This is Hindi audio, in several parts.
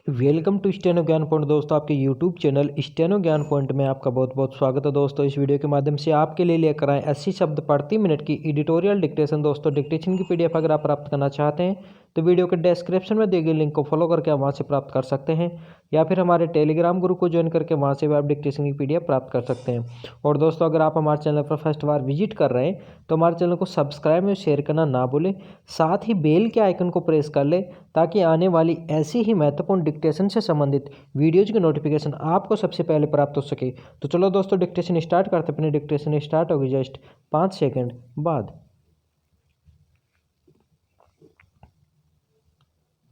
वेलकम टू स्टेनो ज्ञान पॉइंट दोस्तों, आपके यूट्यूब चैनल स्टेनो ज्ञान पॉइंट में आपका बहुत बहुत स्वागत है। दोस्तों इस वीडियो के माध्यम से आपके लिए लेकर आए 80 शब्द प्रति मिनट की एडिटोरियल डिक्टेशन। दोस्तों डिक्टेशन की पीडीएफ अगर आप प्राप्त करना चाहते हैं तो वीडियो के डिस्क्रिप्शन में दिए गए लिंक को फॉलो करके आप वहां से प्राप्त कर सकते हैं, या फिर हमारे टेलीग्राम ग्रुप को ज्वाइन करके वहां से भी आप डिक्टेशन की पीडीएफ प्राप्त कर सकते हैं। और दोस्तों अगर आप हमारे चैनल पर फर्स्ट बार विजिट कर रहे हैं तो हमारे चैनल को सब्सक्राइब और शेयर करना ना भूलें, साथ ही बेल के आइकन को प्रेस कर ले ताकि आने वाली ऐसी ही महत्वपूर्ण डिक्टेशन से संबंधित वीडियोज की नोटिफिकेशन आपको सबसे पहले प्राप्त हो सके। तो चलो दोस्तों डिक्टेशन स्टार्ट करते हैं। अपनी डिक्टेशन स्टार्ट होगी जस्ट 5 सेकंड बाद।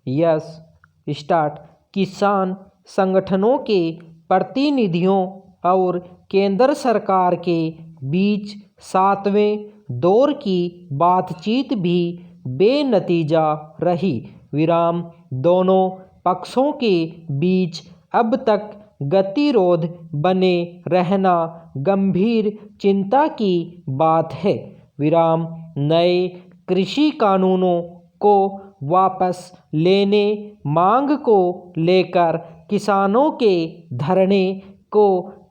Yes start. किसान संगठनों के प्रतिनिधियों और केंद्र सरकार के बीच 7वें दौर की बातचीत भी बेनतीजा रही। विराम। दोनों पक्षों के बीच अब तक गतिरोध बने रहना गंभीर चिंता की बात है। विराम। नए कृषि कानूनों को वापस लेने मांग को लेकर किसानों के धरने को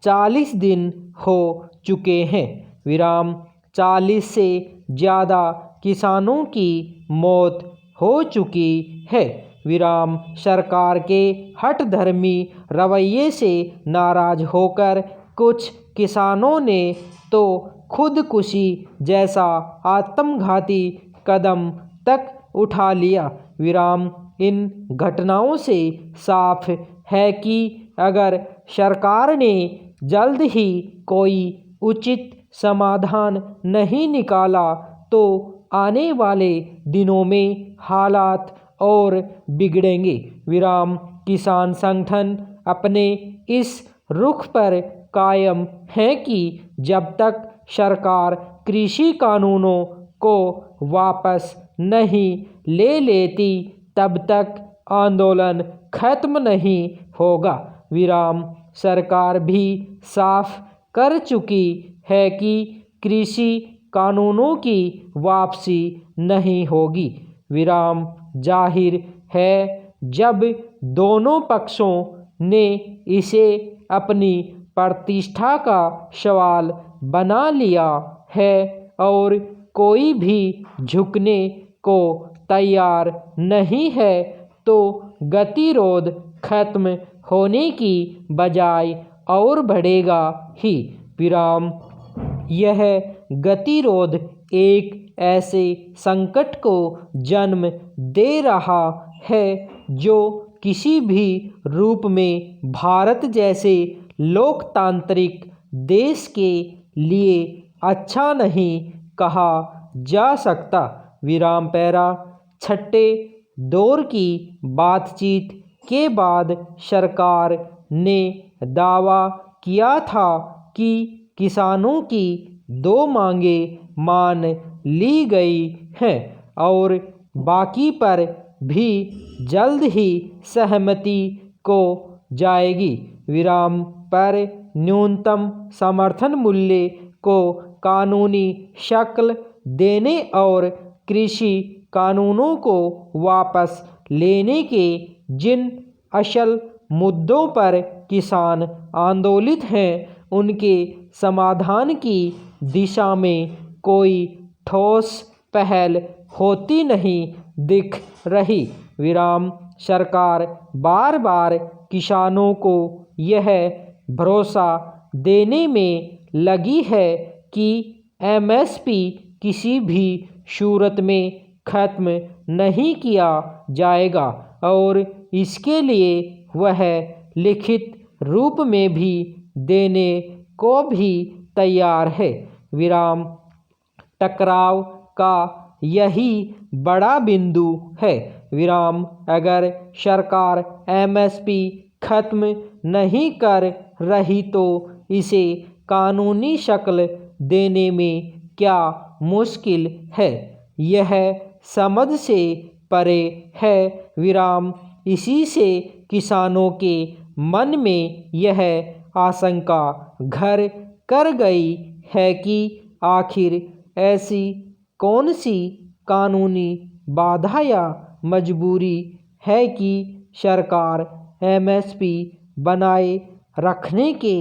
40 दिन हो चुके हैं। विराम। 40 से ज़्यादा किसानों की मौत हो चुकी है। विराम। सरकार के हठधर्मी रवैये से नाराज होकर कुछ किसानों ने तो खुदकुशी जैसा आत्मघाती कदम तक उठा लिया। विराम। इन घटनाओं से साफ है कि अगर सरकार ने जल्द ही कोई उचित समाधान नहीं निकाला तो आने वाले दिनों में हालात और बिगड़ेंगे। विराम। किसान संगठन अपने इस रुख पर कायम है कि जब तक सरकार कृषि कानूनों को वापस नहीं ले लेती तब तक आंदोलन खत्म नहीं होगा। विराम। सरकार भी साफ कर चुकी है कि कृषि कानूनों की वापसी नहीं होगी। विराम। जाहिर है जब दोनों पक्षों ने इसे अपनी प्रतिष्ठा का सवाल बना लिया है और कोई भी झुकने को तैयार नहीं है तो गतिरोध खत्म होने की बजाय और बढ़ेगा ही। विराम। यह गतिरोध एक ऐसे संकट को जन्म दे रहा है जो किसी भी रूप में भारत जैसे लोकतांत्रिक देश के लिए अच्छा नहीं कहा जा सकता। विराम। पैरा। छठे दौर की बातचीत के बाद सरकार ने दावा किया था कि किसानों की 2 मांगें मान ली गई हैं और बाकी पर भी जल्द ही सहमति को जाएगी। विराम। पर न्यूनतम समर्थन मूल्य को कानूनी शक्ल देने और कृषि कानूनों को वापस लेने के जिन असल मुद्दों पर किसान आंदोलित हैं उनके समाधान की दिशा में कोई ठोस पहल होती नहीं दिख रही। विराम। सरकार बार बार किसानों को यह भरोसा देने में लगी है कि एमएसपी किसी भी सूरत में खत्म नहीं किया जाएगा और इसके लिए वह लिखित रूप में भी देने को भी तैयार है। विराम। टकराव का यही बड़ा बिंदु है। विराम। अगर सरकार एमएसपी खत्म नहीं कर रही तो इसे कानूनी शक्ल देने में क्या मुश्किल है, यह समझ से परे है। विराम। इसी से किसानों के मन में यह आशंका घर कर गई है कि आखिर ऐसी कौन सी कानूनी बाधा या मजबूरी है कि सरकार एमएसपी बनाए रखने के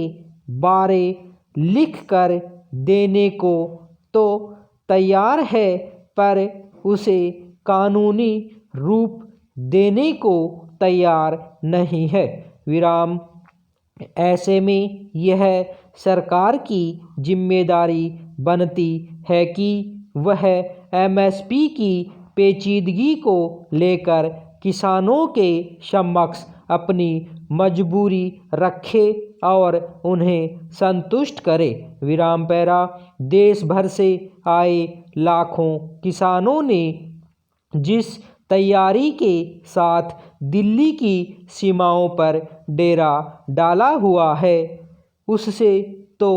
बारे लिख कर देने को तो तैयार है, पर उसे कानूनी रूप देने को तैयार नहीं है। विराम। ऐसे में यह सरकार की जिम्मेदारी बनती है कि वह एमएसपी की पेचीदगी को लेकर किसानों के समक्ष अपनी मजबूरी रखे और उन्हें संतुष्ट करे। विराम पैरा। देश भर से आए लाखों किसानों ने जिस तैयारी के साथ दिल्ली की सीमाओं पर डेरा डाला हुआ है, उससे तो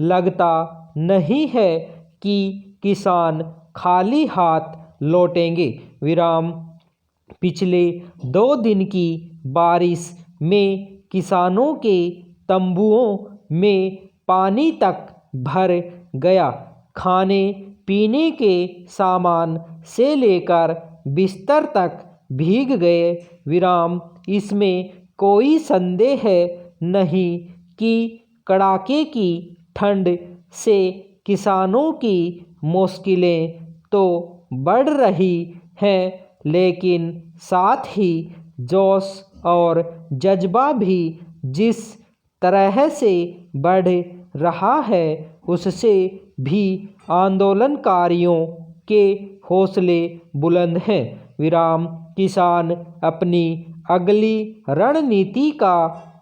लगता नहीं है कि किसान खाली हाथ लौटेंगे। विराम। पिछले 2 दिन की बारिश में किसानों के तंबुओं में पानी तक भर गया। खाने पीने के सामान से लेकर बिस्तर तक भीग गए। विराम। इसमें कोई संदेह नहीं कि कड़ाके की ठंड से किसानों की मुश्किलें तो बढ़ रही हैं, लेकिन साथ ही जोश और जज्बा भी जिस तरह से बढ़ रहा है, उससे भी आंदोलनकारियों के हौसले बुलंद हैं। विराम। किसान अपनी अगली रणनीति का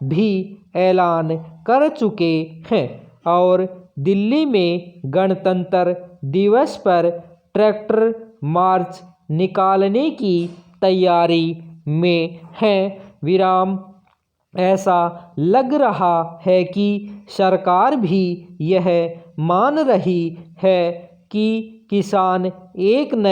भी ऐलान कर चुके हैं और दिल्ली में गणतंत्र दिवस पर ट्रैक्टर मार्च निकालने की तैयारी में हैं। विराम। ऐसा लग रहा है कि सरकार भी यह मान रही है कि किसान एक न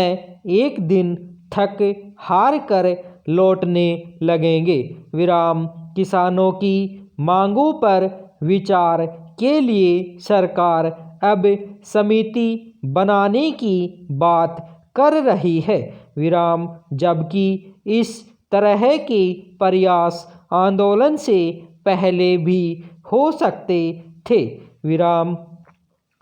एक दिन थक हार कर लौटने लगेंगे। विराम। किसानों की मांगों पर विचार के लिए सरकार अब समिति बनाने की बात कर रही है। विराम। जबकि इस तरह के प्रयास आंदोलन से पहले भी हो सकते थे। विराम।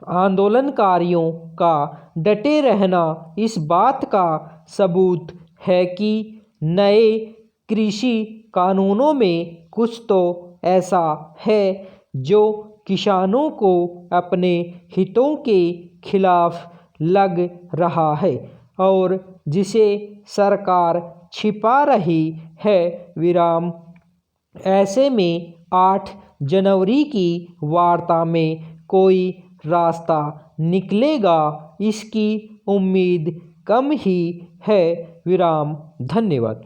आंदोलनकारियों का डटे रहना इस बात का सबूत है कि नए कृषि कानूनों में कुछ तो ऐसा है जो किसानों को अपने हितों के खिलाफ लग रहा है और जिसे सरकार छिपा रही है। विराम। ऐसे में 8 जनवरी की वार्ता में कोई रास्ता निकलेगा, इसकी उम्मीद कम ही है। विराम। धन्यवाद।